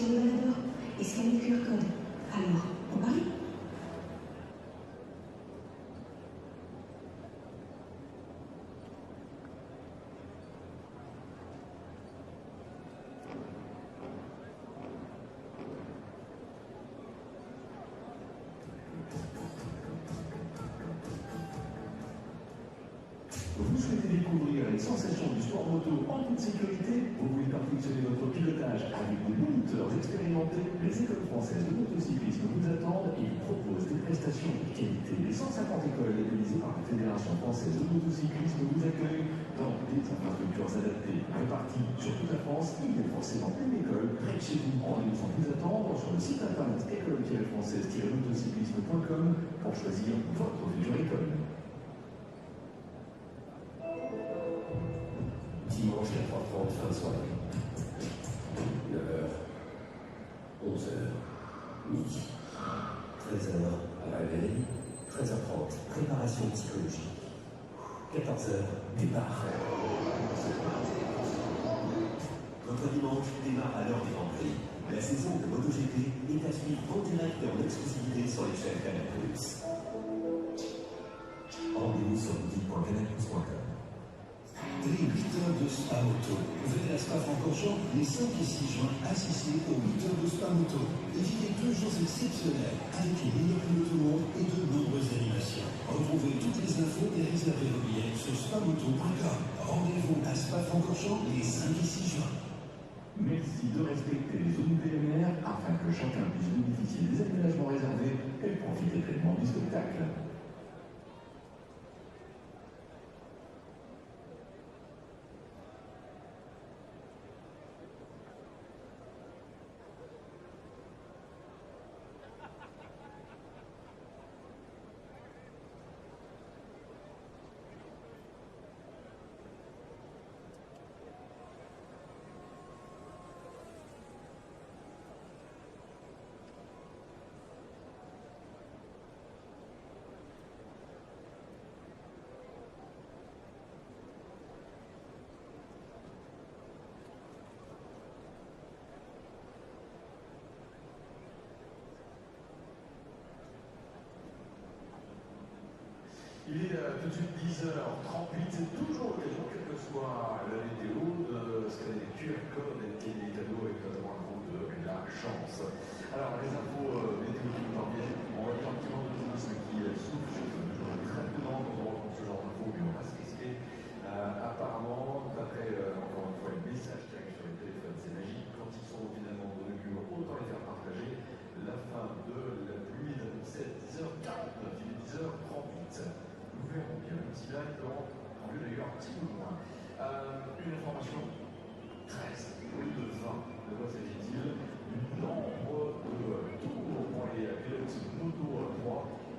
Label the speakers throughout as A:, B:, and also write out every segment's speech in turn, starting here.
A: Chez les baladeurs. Et scanner le QR code. Alors, on parie?
B: Vous souhaitez découvrir les sensations du sport moto en toute sécurité? Vous voulez perfectionner votre pilotage avec des moniteurs expérimentés? Les écoles françaises de motocyclisme vous attendent et vous proposent des prestations de qualité. Les 150 écoles labellisées par la Fédération française de motocyclisme vous accueillent dans des infrastructures adaptées. Réparties sur toute la France, il y a forcément une école près de chez vous. Rendez-vous sans plus attendre sur le site internet école-française-motocyclisme.com pour choisir votre future école.
C: Dimanche à 3h30, fin de soirée. 9h, 11h, midi. 13h, réveil. 13h30, préparation psychologique. 14h, départ. Votre dimanche démarre à l'heure des Grands Prix. La saison de MotoGP est à suivre en direct et en exclusivité sur les chaînes Canal+. Rendez-vous sur boutique.canalplus.com.
D: Les 8 heures de Spa Moto. Venez à Spa-Francorchamps les 5 et 6 juin assister aux 8 heures de Spa Moto et vivez 2 jours exceptionnels avec les meilleurs pilotes au monde et de nombreuses animations. Retrouvez toutes les infos et réservez vos billets sur spamoto.com. Rendez-vous à Spa-Francorchamps les 5 et 6 juin.
B: Merci de respecter les zones PMR afin que chacun puisse bénéficier des aménagements réservés et profiter pleinement du spectacle.
E: Il est tout de suite 10h38, c'est toujours l'occasion, quelle que soit la météo, de scanner les QR codes et des cadeaux avec notamment un groupe de la chance. Alors, les infos météo qui nous parviennent, on va dire un petit moment de tourisme qui souffle, très rapidement quand on rencontre ce genre d'infos, mais on va se risquer. Apparemment, d'après encore une fois les messages qui arrivent sur les téléphones, c'est magique, quand ils sont finalement de rupture, autant les faire partager. La fin de la pluie est annoncée à 10h49, il est 10h38. Nous verrons bien un petit lac en lieu d'ailleurs un petit peu moins. Une information 13, au lieu de 20, de quoi s'agit-il? Du nombre de tours pour les pilotes MOTO3.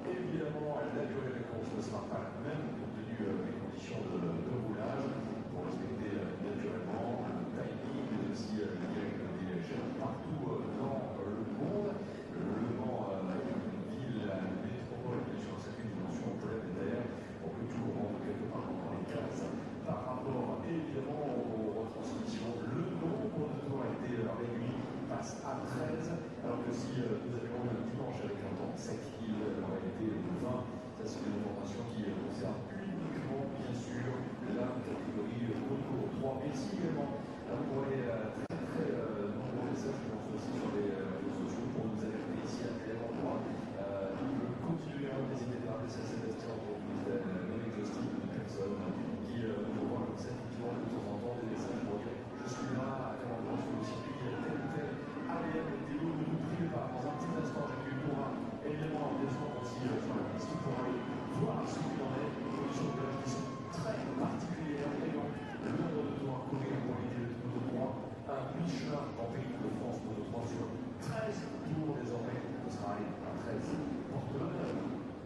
E: Évidemment, la durée de la course ne sera pas la même compte tenu des conditions de roulage pour respecter naturellement le timing, mais aussi les des chaînes partout dans le monde. Le Mans est une ville, une métropole qui est sur un circuit de dimension planétaire pour que tout rentre quelque part dans les cases. Par rapport évidemment aux retransmissions, le nombre de tours a été réduit, passe à 13, alors que si nous avions eu un dimanche avec un temps sec, il aurait été de 20. Ça, c'est une information qui concerne uniquement, bien sûr, la catégorie Moto 3. Mais si également, vous voyez très nombreux messages qui vont aussi sur les réseaux sociaux pour nous alerter ici à tel endroit. Nous continuerons d'hésiter à laisser Sébastien pour nous non exhaustif de personnes qui nous voient comme ça, qui vont de temps en temps des messages pour dire je suis là, à tel endroit sur le circuit, il y a tel ou tel arrière météo, ne nous privez pas. Dans un petit instant, j'accueille Laura, évidemment, l'engagement aussi sur la piste pour aller voir ce qu'il en est, les conditions de qui sont très particulières, et donc le nombre de tours à courir pour les pilotes Moto 3, un Michelin en pays de France Moto 3 sur 13 tours désormais, ce sera allé à 13 porte-bonheur.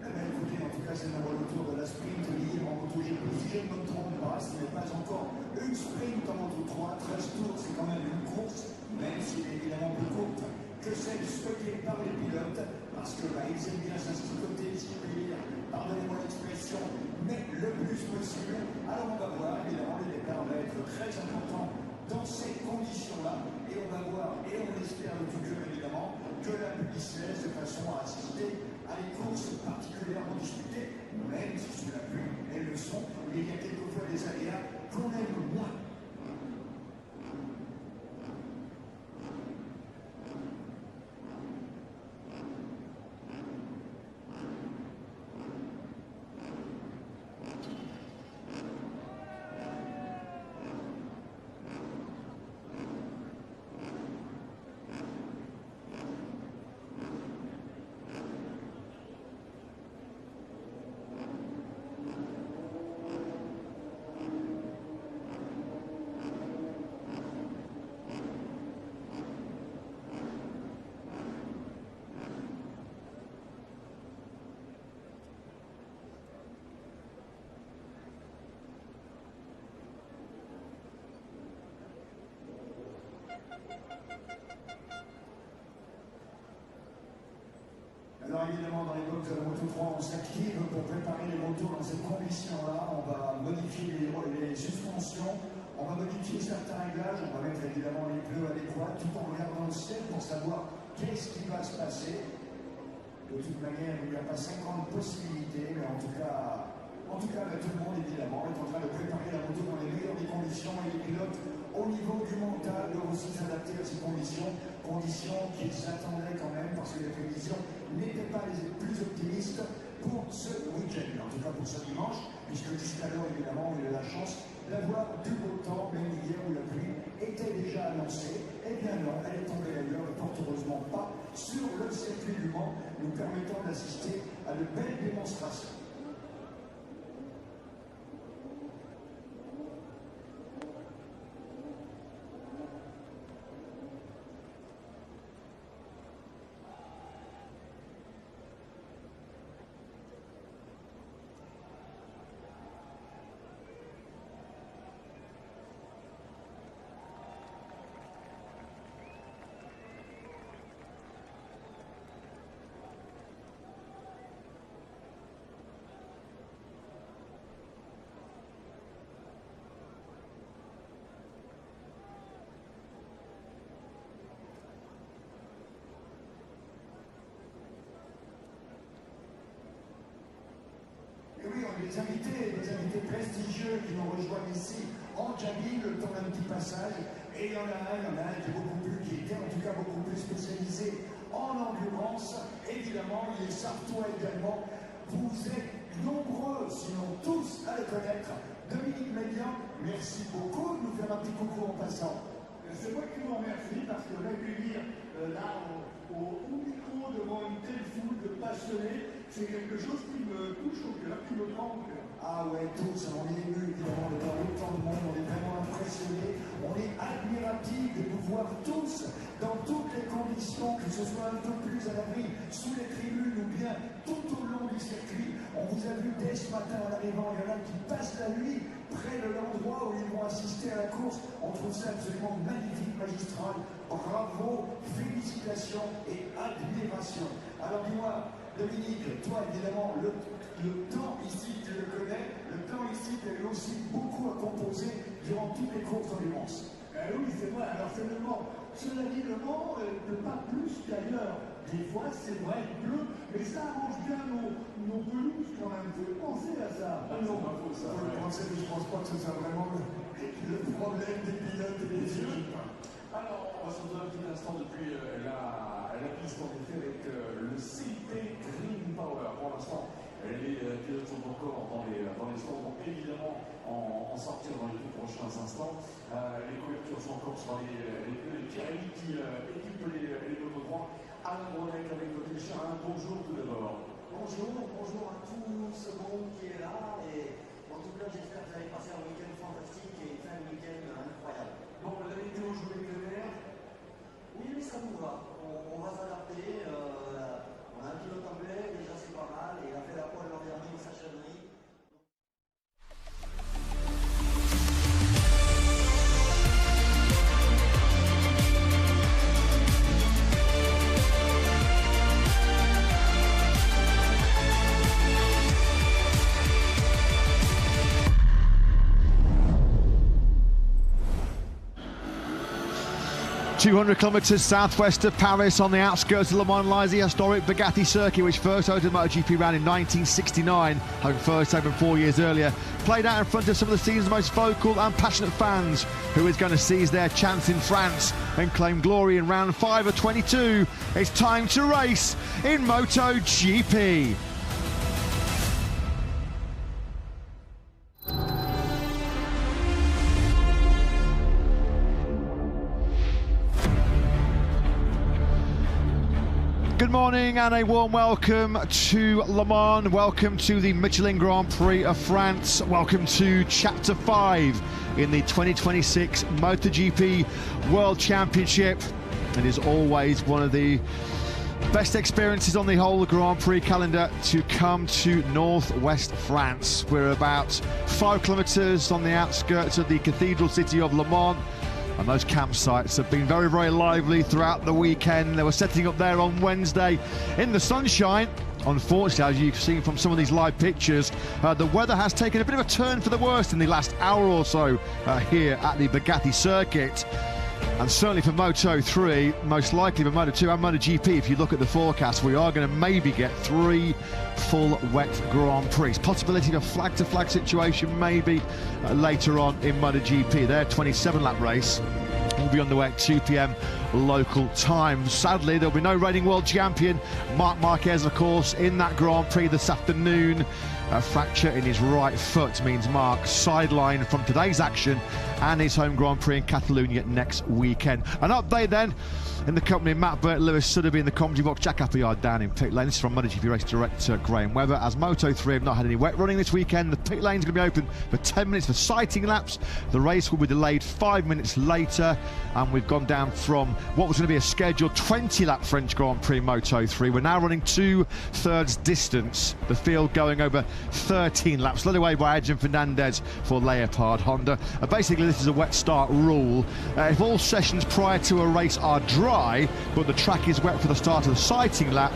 F: Écoutez, en tout cas, c'est le retour de la sprint libre en MotoGP. Si je ne me trompe pas, ce n'est pas encore une sprint en Moto 3. 13 tours, c'est quand même une course, même si elle est évidemment plus courte que celle stockée par les pilotes, parce que ils aiment bien s'insticoter, si je puis dire, pardonnez-moi l'expression, mais le plus possible. Alors on va voir, évidemment, le départ va être très important dans ces conditions-là, et on va voir, et on espère le plus Alors évidemment, dans les box de la MOTO3, on s'active pour préparer les motos dans ces conditions-là. On va modifier les suspensions, on va modifier certains réglages, on va mettre évidemment les pneus adéquats, tout en regardant le ciel pour savoir qu'est-ce qui va se passer. De toute manière, il n'y a pas 50 possibilités, mais en tout cas, tout le monde évidemment est en train de préparer la moto dans les meilleures des conditions et les pilotes au niveau du mental doivent aussi s'adapter à ces conditions qu'ils attendaient quand même parce que les prévisions n'étaient pas les plus optimistes pour ce week-end, en tout cas pour ce dimanche, puisque jusqu'alors évidemment on a eu la chance d'avoir du beau temps, même hier où la pluie était déjà annoncée. Eh bien non, elle est tombée ailleurs, et fort heureusement pas sur le circuit du Mans, nous permettant d'assister à de belles démonstrations. Et oui, on a des invités prestigieux qui nous rejoignent ici en cabine, le temps d'un petit passage. Et il y en a un qui est beaucoup plus, qui était en tout cas beaucoup plus spécialisé en endurance. Évidemment, il est sartois également. Vous êtes nombreux, sinon tous, à le connaître. Dominique Médian, merci beaucoup de nous faire un petit coucou en passant.
G: C'est moi qui vous remercie parce que l'accueillir là au micro devant une telle foule de passionnés, c'est quelque chose qui me touche au cœur, qui me prend au cœur.
F: Ah ouais, tous, on est émus évidemment de voir autant de monde, on est vraiment impressionnés, on est admiratifs de nous voir tous dans toutes les conditions, que ce soit un peu plus à l'abri, sous les tribunes ou bien tout au long du circuit. On vous a vu dès ce matin en arrivant, il y en a qui passent la nuit près de l'endroit où ils vont assister à la course. On trouve ça absolument magnifique, magistral. Bravo, félicitations et admiration. Alors dis-moi, Dominique, toi évidemment, le temps ici, tu le connais, le temps ici, tu as eu aussi beaucoup à composer durant toutes les courses d'endurance.
G: Oui, c'est vrai, alors c'est le Mans. Cela dit, le Mans ne pleut pas plus qu'ailleurs. Des fois, c'est vrai, il pleut, mais ça arrange bien nos pelouses quand même. Il faut penser à ça.
F: Non, pas faux, ça. Je pense pas que ce soit vraiment le problème des pilotes et des équipes.
E: Alors, on va se retrouver un petit instant depuis la piste, en effet, avec le CP Green Power. Pour l'instant, les pilotes sont encore dans les stands, donc évidemment en sortir dans les tout prochains instants. Les couvertures sont encore sur les Pirelli qui équipent les MOTO3. Alain Bronec avec votre Charles, bonjour tout d'abord.
H: Bonjour à tout ce monde qui est là et en tout cas j'espère que vous allez passer un week-end fantastique et faire un week-end incroyable.
E: Bon, la météo, je vous l'éclaire.
H: Oui, mais ça nous va. On va s'adapter. On a un pilote anglais, déjà c'est pas mal. Et il a fait la pole l'an dernier au Sachonnerie.
I: .200 kilometres southwest of Paris, on the outskirts of Le Mans, lies the historic Bugatti circuit, which first hosted a MotoGP round in 1969, having first opened 4 years earlier. Played out in front of some of the season's most vocal and passionate fans, who is going to seize their chance in France and claim glory in round 5 of 22. It's time to race in MotoGP. Good morning and a warm welcome to Le Mans. Welcome to the Michelin Grand Prix of France. Welcome to Chapter 5 in the 2026 MotoGP World Championship. It is always one of the best experiences on the whole Grand Prix calendar to come to northwest France. We're about 5 kilometres on the outskirts of the cathedral city of Le Mans. and those campsites have been very, very lively throughout the weekend. They were setting up there on Wednesday in the sunshine. Unfortunately, as you've seen from some of these live pictures, the weather has taken a bit of a turn for the worst in the last hour or so here at the Bugatti circuit. And certainly for Moto3, most likely for Moto2 and MotoGP, if you look at the forecast, we are going to maybe get 3 full wet Grand Prix. Possibility of a flag-to-flag situation maybe later on in MotoGP. Their 27-lap race will be underway at 2 p.m. local time. Sadly, there'll be no reigning world champion Marc Marquez, of course, in that Grand Prix this afternoon. A fracture in his right foot means Marc sidelined from today's action and his home Grand Prix in Catalonia next weekend. An update then in the company of Matt Burt, Lewis Suddaby in the commentary box, Jack Appleyard down in pit lane. This is from MotoGP race director Graham Webber. As Moto3 have not had any wet running this weekend, the pit lane's going to be open for 10 minutes for sighting laps. The race will be delayed 5 minutes later, and we've gone down from what was going to be a scheduled 20-lap French Grand Prix Moto3. We're now running 2/3 distance, the field going over 13 laps, led away by Adrian Fernandez for Leopard Honda. Basically, this is a wet start rule. If all sessions prior to a race are dry, but the track is wet for the start of the sighting lap,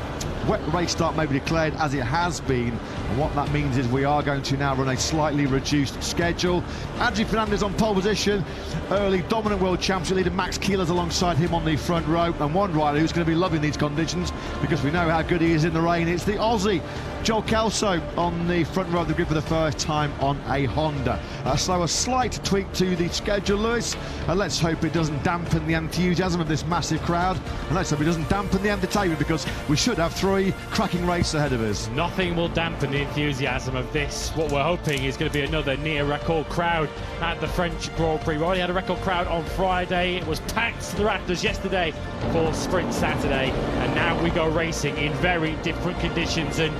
I: wet race start may be declared as it has been. And what that means is we are going to now run a slightly reduced schedule. Adrian Fernandez on pole position, early dominant world championship leader Max Keeler's alongside him on the front row, and one rider who's going to be loving these conditions because we know how good he is in the rain. It's the Aussie Joel Kelso on the front row of the grid for the first time on a Honda. So a slight tweak to the schedule, Lewis. Let's hope it doesn't dampen the enthusiasm of this massive crowd, and let's hope it doesn't dampen the entertainment, because we should have 3 cracking races ahead of us.
J: Nothing will dampen the enthusiasm of this. What we're hoping is going to be another near record crowd at the French Grand Prix. We already had a record crowd on Friday. It was packed to the rafters yesterday for Sprint Saturday, and now we go racing in very different conditions. And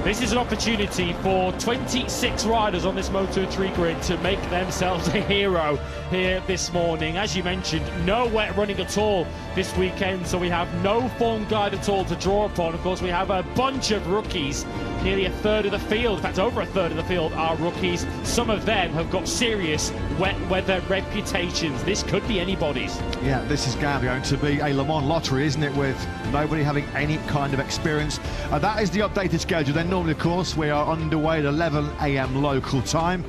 J: this is an opportunity for 26 riders on this Moto3 grid to make themselves a hero here this morning. As you mentioned, no wet running at all this weekend, so we have no form guide at all to draw upon. Of course, we have a bunch of rookies. Nearly a third of the field, in fact over a third of the field, are rookies. Some of them have got serious wet weather reputations. This could be anybody's. Yeah, this is going to be a Le Mans lottery, isn't it, with nobody having any kind of experience. That is the updated schedule. Then normally, of course, we are underway at 11 a.m. local time.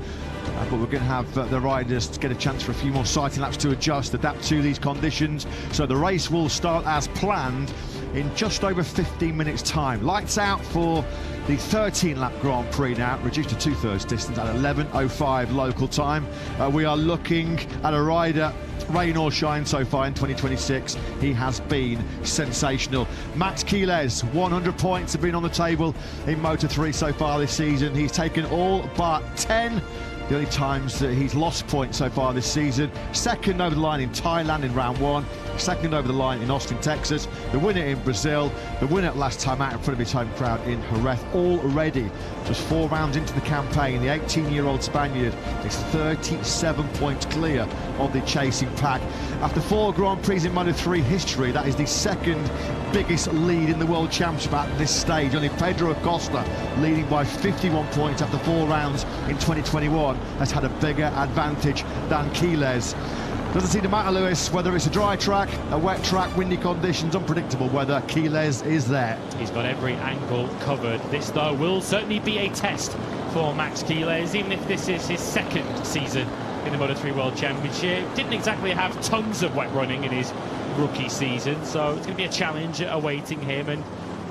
J: But we're going to have the riders to get a chance for a few more sighting laps to adjust, adapt to these conditions. So the race will start as planned in just over 15 minutes time. Lights out for the 13-lap Grand Prix now, reduced to 2/3 distance at 11:05 local time. We are looking at a rider, rain or shine so far in 2026, he has been sensational. Max Keeler's 100 points have been on the table in Moto3 so far this season. He's taken all but 10. The only times that he's lost points so far this season. Second over the line in Thailand in round 1. Second over the line in Austin, Texas. The winner in Brazil. The winner last time out in front of his home crowd in Jerez. Already, just 4 rounds into the campaign, the 18-year-old Spaniard is 37 points clear of the chasing pack. After 4 Grand Prix in Moto3 history, that is the second biggest lead in the World Championship at this stage. Only Pedro Acosta, leading by 51 points after 4 rounds in 2021, has had a bigger advantage than Keeler's. Doesn't seem to matter, Lewis, whether it's a dry track, a wet track, windy conditions, unpredictable weather, Keeler's is there. He's got every angle covered. This, though, will certainly be a test for Max Keeler's, even if this is his second season in the Moto3 World Championship. Didn't exactly have tons of wet running in his rookie season, so it's going to be a challenge awaiting him. And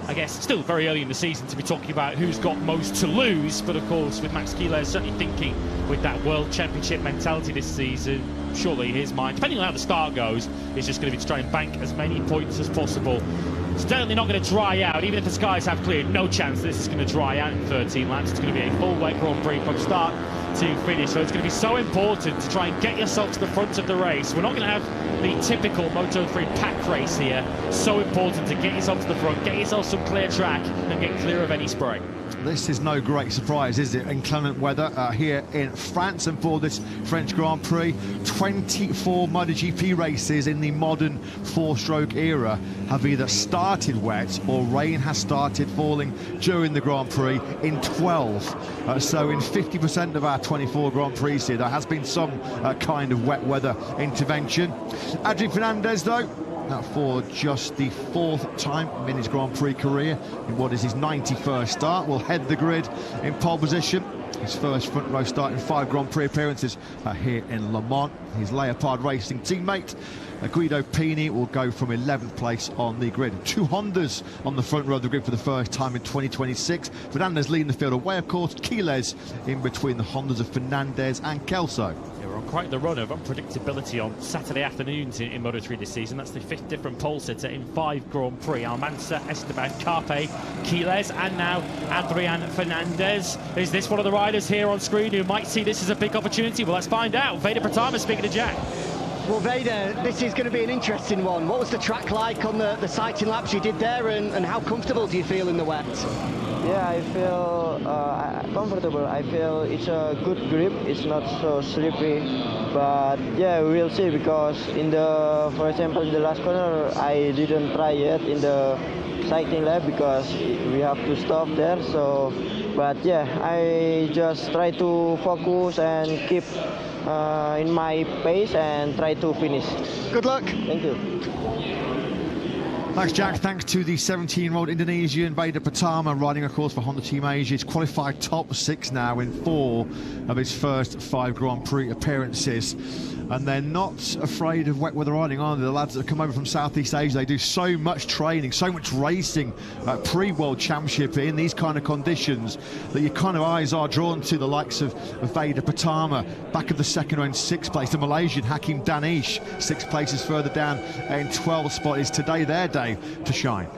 J: I guess still very early in the season to be talking about who's got most to lose, but of course with Max Keeler certainly thinking with that World Championship mentality this season, surely his mind, depending on how the start goes, is just going to be to try and bank as many points as possible. Certainly not going to dry out, even if the skies have cleared, no chance this is going to dry out in 13 laps. It's going to be a full wet Grand Prix from start to finish, so it's going to be so important to try and get yourself to the front of the race. We're not going to have the typical Moto3 pack race here. So important to get yourself to the front, get yourself some clear track and get clear of any spray.
I: this is no great surprise, is it? Inclement weather here in France, and for this French Grand Prix, 24 MotoGP races in the modern four-stroke era have either started wet or rain has started falling during the Grand Prix in 12. So in 50% of our 24 Grand Prix here, there has been some kind of wet weather intervention. Adrian Fernandez, though, for just the 4th time in his Grand Prix career, in what is his 91st start, will head the grid in pole position. His first front row start in 5 Grand Prix appearances here in Le Mans. His Leopard Racing teammate Guido Pini will go from 11th place on the grid. 2 Hondas on the front row of the grid for the first time in 2026. Fernandez leading the field away, of course. Quiles in between the Hondas of Fernandez and Kelso.
J: Yeah, we're on quite the run of unpredictability on Saturday afternoons in Moto3 this season. That's the 5th different pole sitter in 5 Grand Prix. Almanza, Esteban Carpe, Quiles, and now Adrian Fernandez. Is this one of the riders here on screen who might see this as a big opportunity? Well, let's find out. Vader Pratama speaking to Jack.
K: Well, Vader, this is going to be an interesting one. What was the track like on the sighting laps you did there, and how comfortable do you feel in the wet?
L: Yeah, I feel comfortable. I feel it's a good grip. It's not so slippery. But yeah, we'll see, because for example, in the last corner, I didn't try yet in the cycling lap because we have to stop there. So, but yeah, I just try to focus and keep in my pace and try to finish.
K: Good luck.
L: Thank you.
I: Thanks, Jack. Thanks to the 17-year-old Indonesian Vader Pratama, riding, of course, for Honda Team Asia. He's qualified top 6 now in 4 of his first 5 Grand Prix appearances. And they're not afraid of wet weather riding, are they? The lads that come over from Southeast Asia, they do so much training, so much racing pre-World Championship in these kind of conditions that your kind of eyes are drawn to the likes of Vader Pratama, back of the second row in 6th place. The Malaysian Hakim Danish, 6 places further down in 12th spot. Is today their day to shine?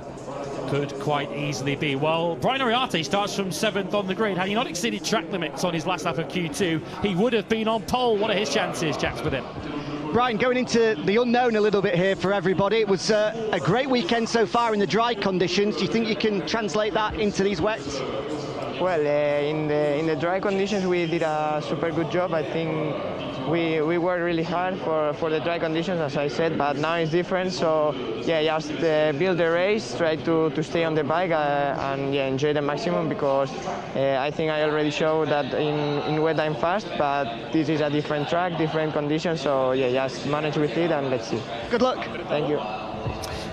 J: Could quite easily be. Well, Brian Ariarte starts from 7th on the grid. Had he not exceeded track limits on his last lap of Q2, he would have been on pole. What are his chances? Jack's with him.
K: Brian, going into the unknown a little bit here for everybody, it was a great weekend so far in the dry conditions. Do you think you can translate that into these wets?
L: Well, in the dry conditions, we did a super good job. I think we worked really hard for the dry conditions, as I said, but now it's different. So yeah, just build the race, try to stay on the bike and yeah, enjoy the maximum, because I think I already showed that in wet I'm fast, but this is a different track, different conditions. So yeah, just manage with it and let's see.
K: Good luck.
L: Thank you.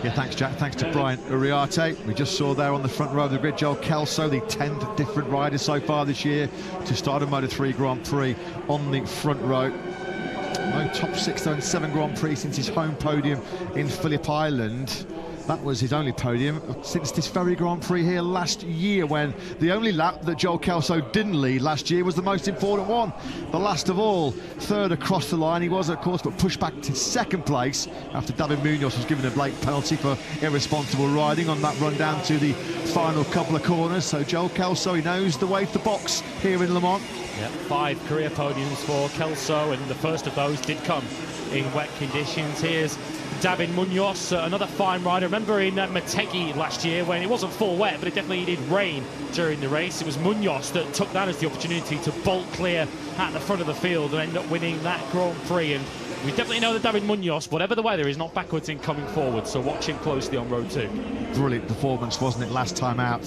I: Yeah, thanks, Jack. Thanks to Brian Uriarte. We just saw there on the front row of the grid, Joel Kelso, the 10th different rider so far this year to start a Moto3 Grand Prix on the front row. No top 6 though in 7 Grand Prix since his home podium in Phillip Island. That was his only podium since this very Grand Prix here last year, when the only lap that Joel Kelso didn't lead last year was the most important one, the last of all. 3rd across the line he was, of course, but pushed back to 2nd place after David Munoz was given a late penalty for irresponsible riding on that run down to the final couple of corners. So Joel Kelso, he knows the way to the box here in Le Mans.
J: Yeah, 5 career podiums for Kelso, and the first of those did come in wet conditions. Here's David Munoz, another fine rider. Remember in Motegi last year when it wasn't full wet, but it definitely needed rain during the race. It was Munoz that took that as the opportunity to bolt clear at the front of the field and end up winning that Grand Prix. And we definitely know that David Munoz, whatever the weather, is not backwards in coming forward, so watch him closely on Road 2.
I: Brilliant performance, wasn't it, last time out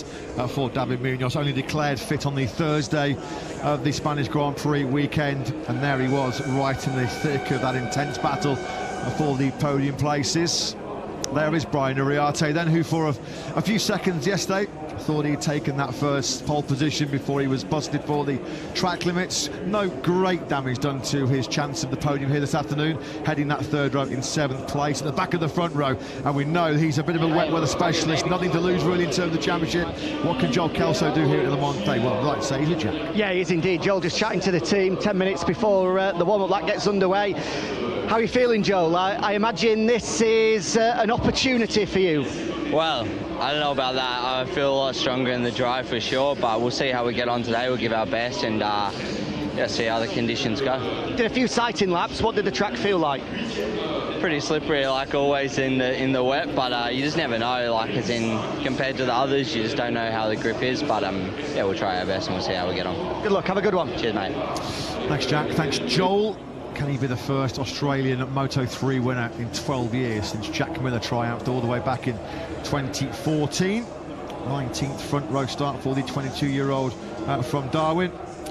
I: for David Munoz. Only declared fit on the Thursday of the Spanish Grand Prix weekend, and there he was, right in the thick of that intense battle for the podium places. There is Brian Uriarte then, who for a few seconds yesterday thought he'd taken that first pole position before he was busted for the track limits. No great damage done to his chance of the podium here this afternoon, heading that 3rd row in 7th place at the back of the front row. And we know he's a bit of a wet weather specialist, nothing to lose really in terms of the championship. What can Joel Kelso do here at Le Mans today? Well, right, say he's a Jack.
K: Yeah, he is indeed. Joel just chatting to the team 10 minutes before the warm-up lap gets underway. How are you feeling, Joel? I imagine this is an opportunity for you.
M: Well, I don't know about that. I feel a lot stronger in the drive for sure, but we'll see how we get on today. We'll give our best, and yeah, see how the conditions go.
K: Did a few sighting laps. What did the track feel like?
M: Pretty slippery, like always in the wet, but you just never know. Like, as in compared to the others, you just don't know how the grip is. But yeah, we'll try our best and we'll see how we get on.
K: Good luck. Have a good one.
M: Cheers, mate.
I: Thanks, Jack. Thanks, Joel. Can he be the first Australian Moto3 winner in 12 years since Jack Miller triumphed all the way back in 2014? 19th front row start for the 22-year-old from Darwin.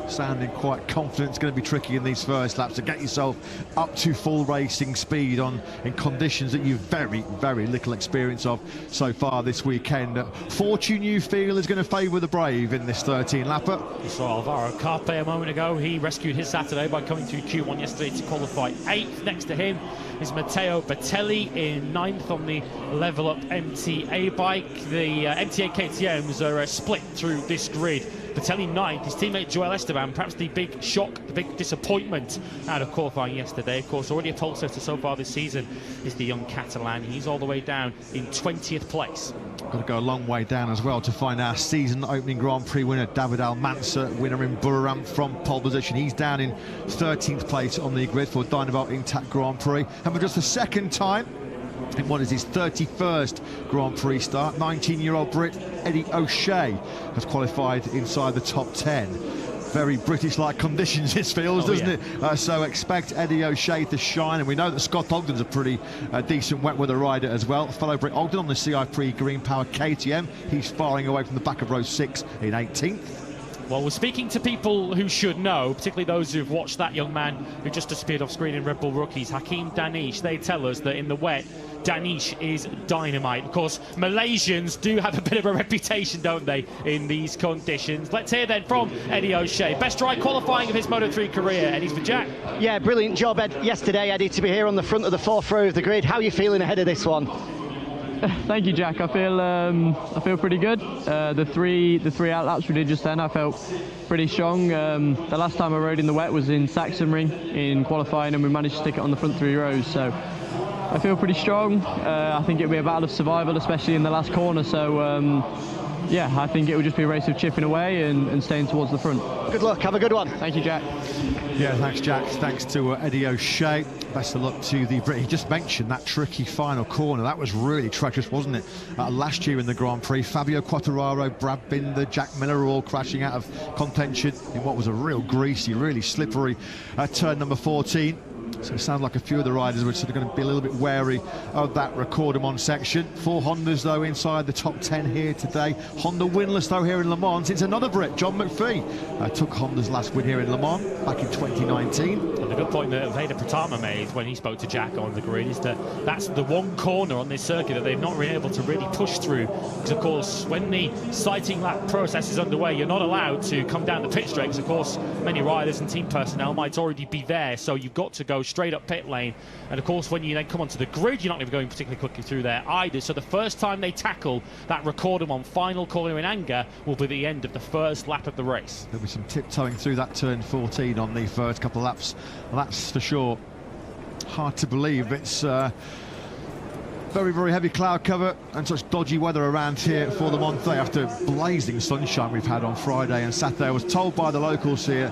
I: Sounding quite confident. It's going to be tricky in these first laps to get yourself up to full racing speed in conditions that you've very little experience of so far this weekend. Fortune, you feel, is going to favour the brave in this 13-lapper.
J: You saw Alvaro Carpe a moment ago. He rescued his Saturday by coming through Q1 yesterday to qualify 8th. Next to him is Matteo Battelli in 9th on the level up MTA bike. The MTA KTMs are split through this grid. Battelli 9th, his teammate Joel Esteban, perhaps the big shock, the big disappointment out of qualifying yesterday. Of course, already a pole sitter so far this season is the young Catalan. He's all the way down in 20th place.
I: Got to go a long way down as well to find our season opening Grand Prix winner, David Almanza, winner in Buriram from pole position. He's down in 13th place on the grid for Dynabolt Intact Grand Prix. And for just the second time in what is his 31st Grand Prix start, 19-year-old Brit Eddie O'Shea has qualified inside the top 10. Very British-like conditions, it feels, doesn't it? So expect Eddie O'Shea to shine, and we know that Scott Ogden's a pretty decent wet weather rider as well. Fellow Brit Ogden on the CI Green Power KTM, he's firing away from the back of row 6 in 18th.
J: Well, we're speaking to people who should know, particularly those who've watched that young man who just disappeared off screen in Red Bull Rookies, Hakim Danish. They tell us that in the wet, Danish is dynamite. Of course, Malaysians do have a bit of a reputation, don't they, in these conditions. Let's hear then from Eddie O'Shea. Best dry qualifying of his Moto3 career. Eddie's for Jack.
K: Yeah, brilliant job yesterday, Eddie, to be here on the front of the 4th row of the grid. How are you feeling ahead of this one?
N: Thank you, Jack. I feel pretty good. The three out laps we did just then, I felt pretty strong. The last time I rode in the wet was in Sachsenring in qualifying, and we managed to stick it on the front 3 rows. So I feel pretty strong. I think it'll be a battle of survival, especially in the last corner. So yeah, I think it will just be a race of chipping away and staying towards the front.
K: Good luck. Have a good one.
N: Thank you, Jack.
I: Yeah, thanks, Jack. Thanks to Eddie O'Shea. Best of luck to the Brit. He just mentioned that tricky final corner. That was really treacherous, wasn't it? Last year in the Grand Prix, Fabio Quartararo, Brad Binder, Jack Miller were all crashing out of contention in what was a real greasy, really slippery turn number 14. So it sounds like a few of the riders were sort of going to be a little bit wary of that Recordamon section. 4 Hondas, though, inside the top 10 here today. Honda winless, though, here in Le Mans. It's another Brit, John McPhee. Took Honda's last win here in Le Mans back in 2019.
J: And the good point that Vader Pratama made when he spoke to Jack on the grid is that that's the one corner on this circuit that they've not been able to really push through. Because, of course, when the sighting lap process is underway, you're not allowed to come down the pit straight. Because, of course, many riders and team personnel might already be there. So you've got to go straight up pit lane, and of course when you then come onto the grid, you're not going to be going particularly quickly through there either. So the first time they tackle that Recordamon final corner in anger will be the end of the first lap of the race.
I: There'll be some tiptoeing through that turn 14 on the first couple of laps, well, that's for sure. Hard to believe it's very heavy cloud cover and such dodgy weather around here for the Monthé after blazing sunshine we've had on Friday and Saturday. I was told by the locals here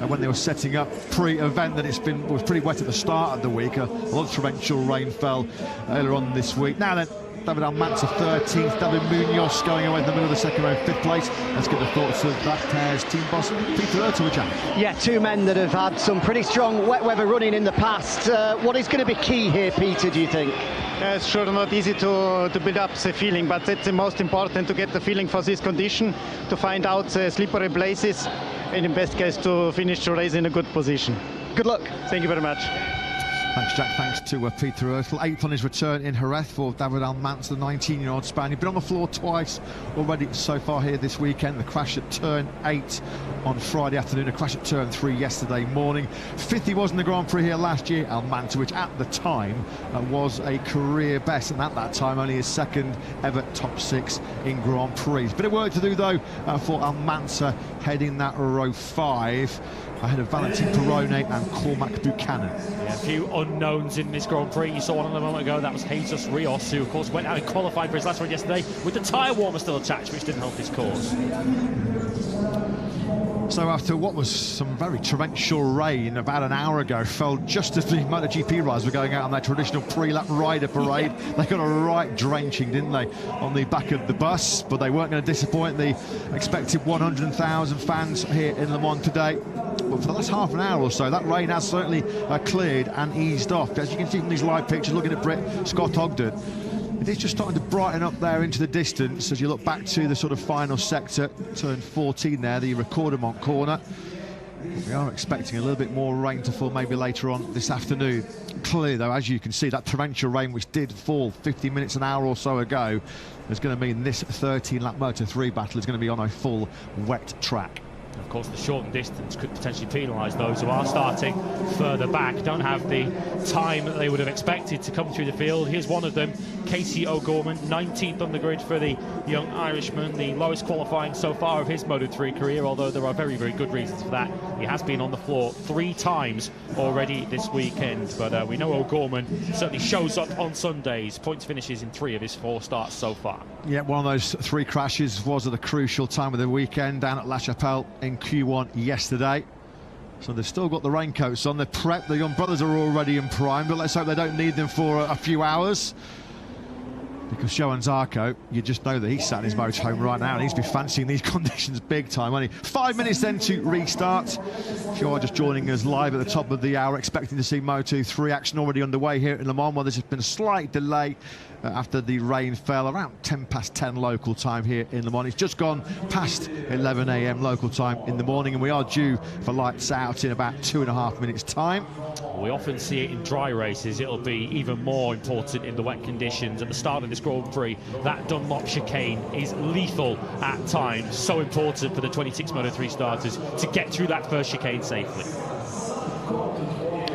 I: when they were setting up pre-event that it was pretty wet at the start of the week. A lot of torrential rain fell earlier on this week. Now then, David Almanza 13th, David Munoz going away in the middle of the second row, 5th place. Let's get the thoughts of that pair's team boss, Peter Ertelwich.
K: Yeah, 2 men that have had some pretty strong wet weather running in the past. What is going to be key here, Peter, do you think?
O: It's sure not easy to build up the feeling, but it's the most important to get the feeling for this condition, to find out the slippery places, and in best case to finish the race in a good position.
K: Good luck.
O: Thank you very much.
I: Thanks, Jack. Thanks to Peter Ertel. 8th on his return in Jerez for David Almanza, the 19-year-old Spaniard. Been on the floor twice already so far here this weekend. The crash at turn 8 on Friday afternoon, a crash at turn 3 yesterday morning. 5th he was in the Grand Prix here last year, Almanza, which at the time was a career best, and at that time only his 2nd ever top 6 in Grand Prix. Bit of work to do though for Almanza heading that row 5 ahead of Valentin Perrone and Cormac Buchanan.
J: Yeah, a few unknowns in this Grand Prix. You saw one a moment ago, that was Jesus Rios, who of course went out and qualified for his last run yesterday with the tyre warmer still attached, which didn't help his cause.
I: So after what was some very torrential rain about an hour ago, fell just as the MotoGP riders were going out on their traditional pre-lap rider parade. They got a right drenching, didn't they, on the back of the bus, but they weren't going to disappoint the expected 100,000 fans here in Le Mans today. But for the last half an hour or so, that rain has certainly cleared and eased off. As you can see from these live pictures, looking at Scott Ogden, it is just starting to brighten up there into the distance as you look back to the sort of final sector, turn 14 there, the Recordamont corner. We are expecting a little bit more rain to fall maybe later on this afternoon. Clearly, though, as you can see, that torrential rain which did fall 15 minutes, an hour or so ago, is going to mean this 13-lap Moto3 battle is going to be on a full wet track.
J: Of course, the shortened distance could potentially penalise those who are starting further back, don't have the time that they would have expected to come through the field. Here's one of them, Casey O'Gorman, 19th on the grid for the young Irishman, the lowest qualifying so far of his Moto3 career, although there are very, very good reasons for that. He has been on the floor 3 times already this weekend, but we know O'Gorman certainly shows up on Sundays. Points finishes in 3 of his 4 starts so far.
I: Yeah, one of those 3 crashes was at a crucial time of the weekend down at La Chapelle in Q1 yesterday. So they've still got the raincoats on, they're prepped, the young brothers are already in prime, but let's hope they don't need them for a few hours. Because Johan Zarco, you just know that he's sat in his motorhome right now and he's been fancying these conditions big time. Only 5 minutes then to restart. If you are just joining us live at the top of the hour, expecting to see Moto3 action already underway here in Le Mans. Well, there's been a slight delay after the rain fell around 10 past 10 local time here in Le Mans. It's just gone past 11 a.m. local time in the morning, and we are due for lights out in about 2.5 minutes time.
J: We often see it in dry races. It'll be even more important in the wet conditions. At the start of this Grand Prix, that Dunlop chicane is lethal at times. So important for the 26 Moto3 starters to get through that first chicane safely.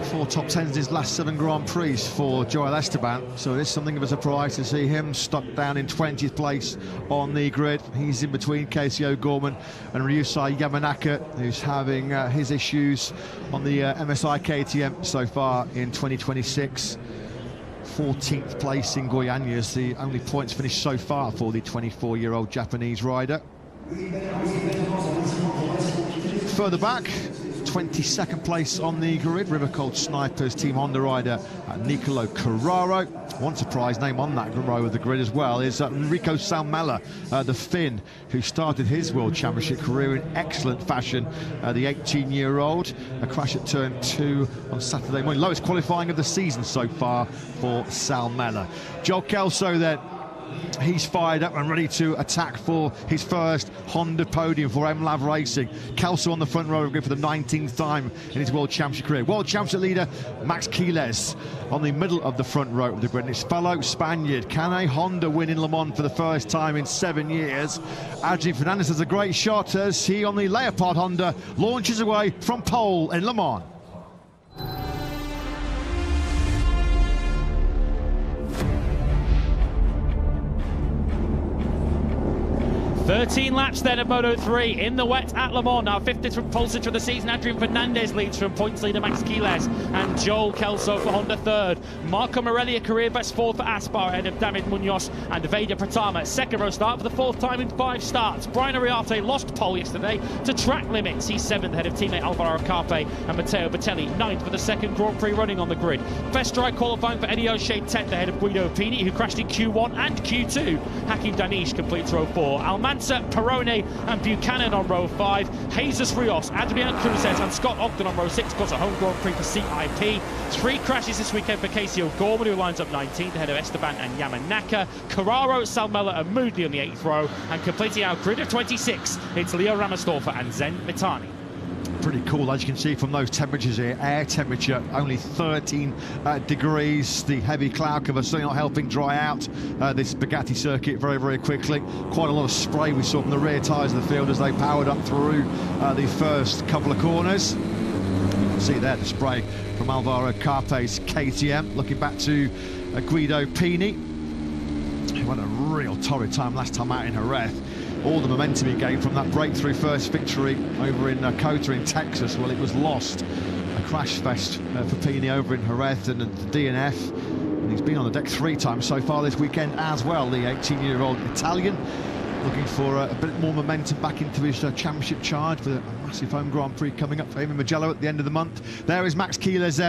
I: 4 top 10s in his last 7 Grand Prix for Joel Esteban, so it is something of a surprise to see him stuck down in 20th place on the grid. He's in between Casey O'Gorman and Ryusai Yamanaka, who's having his issues on the MSI KTM so far in 2026. 14th place in Goiânia is the only points finished so far for the 24-year-old Japanese rider. Further back, 22nd place on the grid, River Cold Snipers Team Honda rider Nicolo Carraro. One surprise name on that row of the grid as well is Enrico Salmela, the Finn, who started his World Championship career in excellent fashion, the 18-year-old. A crash at turn 2 on Saturday morning, lowest qualifying of the season so far for Salmela. Joel Kelso then, he's fired up and ready to attack for his first Honda podium for MLAV Racing. Kelso on the front row for the 19th time in his World Championship career. World Championship leader Max Quiles on the middle of the front row of the grid. And his fellow Spaniard. Can a Honda win in Le Mans for the first time in 7 years? Adrian Fernandez has a great shot as he on the Leopard Honda launches away from pole in Le Mans.
J: 13 laps then at Moto3 in the wet at Le Mans. Now 50th from pole sitter of the season, Adrian Fernandez leads from points leader Max Quiles, and Joel Kelso for Honda third. Marco Morelli, a career best fourth for Aspar ahead of David Munoz and Veda Pratama. Second row start for the 4th time in 5 starts. Brian Ariarte lost pole yesterday to track limits. He's 7th ahead of teammate Alvaro Carpe and Matteo Batelli, 9th for the 2nd Grand Prix running on the grid. Best dry qualifying for Eddie O'Shea, 10th ahead of Guido Pini, who crashed in Q1 and Q2. Hakim Danish completes row 4. Almanza, Perone and Buchanan on row 5. Jesus Rios, Adrian Cruzet and Scott Ogden on row 6, plus a home Grand Prix for CIP. 3 crashes this weekend for Casey O'Gorman, who lines up 19th ahead of Esteban and Yamanaka. Carraro, Salmela and Moodley on the 8th row, and completing our grid of 26, it's Leo Ramastorfer and Zen Mitani.
I: Pretty cool, as you can see from those temperatures here. Air temperature only 13 degrees. The heavy cloud cover certainly not helping dry out this Bugatti circuit very, very quickly. Quite a lot of spray we saw from the rear tyres of the field as they powered up through the first couple of corners. You can see there the spray from Alvaro Carpe's KTM. Looking back to Guido Pini, who had a real torrid time last time out in Jerez. All the momentum he gained from that breakthrough first victory over in Cota in Texas, well, it was lost. A crash fest for Pini over in Jerez and the DNF. And he's been on the deck 3 times so far this weekend as well, the 18-year-old Italian. looking for a bit more momentum back into his championship charge with a massive home Grand Prix coming up for him in Mugello at the end of the month. There is Max Keeler's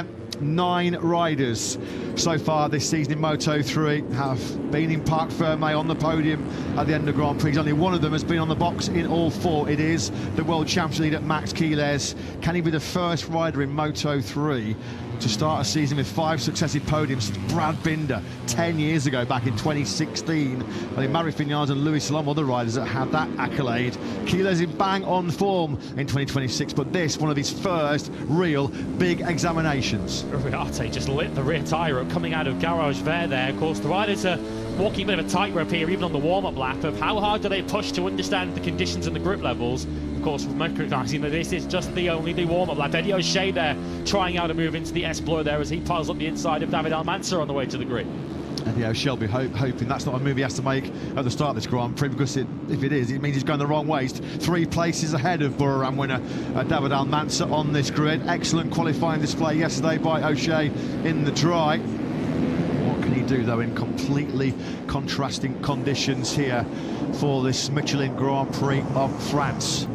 I: 9 riders so far this season in Moto3 have been in Parc Fermé on the podium at the end of Grand Prix. Only one of them has been on the box in all 4. It is the World Champion leader, Max Keeler. Can he be the first rider in Moto3 to start a season with 5 successive podiums? Brad Binder 10 years ago, back in 2016. I think Mari Fignard and Louis Salom, other riders that had that accolade. Keeler's in bang on form in 2026, but this, one of his first real big examinations.
J: Arte just lit the rear tyre up coming out of Garage Vert there. Of course, the riders are walking a bit of a tightrope here, even on the warm-up lap, of how hard do they push to understand the conditions and the grip levels. Of course, recognising that this is just the warm-up lap. Eddie O'Shea there trying out a move into the S-Blur there as he piles up the inside of David Almanza on the way to the grid.
I: Eddie O'Shea will be hoping that's not a move he has to make at the start of this Grand Prix, because if it is, it means he's going the wrong way. He's 3 places ahead of Bororam winner David Almanza on this grid. Excellent qualifying display yesterday by O'Shea in the dry. What can he do, though, in completely contrasting conditions here for this Michelin Grand Prix of France?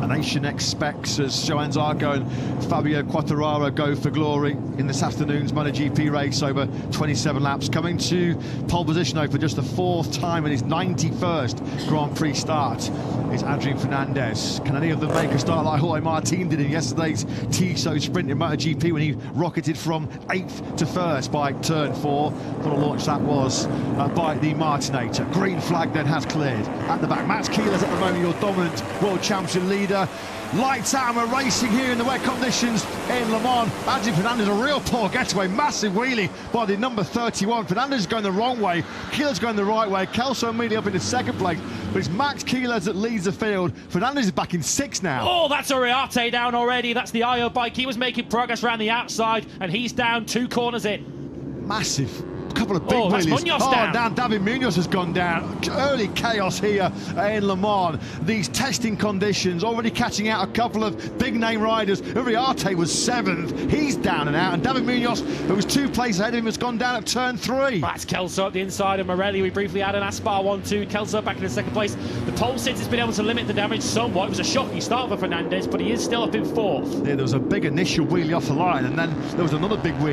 I: A nation expects, as Johannes Argo and Fabio Quartararo go for glory in this afternoon's MotoGP race over 27 laps, coming to pole position for just the 4th time in his 91st Grand Prix start is Adrian Fernandez. Can any of them make a start like Jorge Martin did in yesterday's Tissot sprint in MotoGP when he rocketed from 8th to 1st by turn 4? What a launch that was by the Martinator. Green flag then has cleared at the back. Max Keeler's at the moment your dominant world champion leader. Lights out, and we're racing here in the wet conditions in Le Mans. Adrian Fernandez, a real poor getaway, massive wheelie by the number 31. Fernandez is going the wrong way, Keeler's going the right way. Kelso immediately up into 2nd place, but it's Max Keeler that leads the field. Fernandez is back in 6th now.
J: Oh, that's Uriarte down already. That's the IO bike. He was making progress around the outside, and he's down 2 corners in.
I: Massive. Couple of big wheelies. Down. David Munoz has gone down. Early chaos here in Le Mans. These testing conditions already catching out a couple of big name riders. Uriarte was 7th. He's down and out. And David Munoz, who was 2 places ahead of him, has gone down at turn 3.
J: That's Kelso at the inside of Morelli. We briefly had an Aspar 1-2. Kelso back in the 2nd place. The pole sit has been able to limit the damage somewhat. It was a shocking start for Fernandez, but he is still up in 4th.
I: Yeah, there was a big initial wheelie off the line, and then there was another big wheelie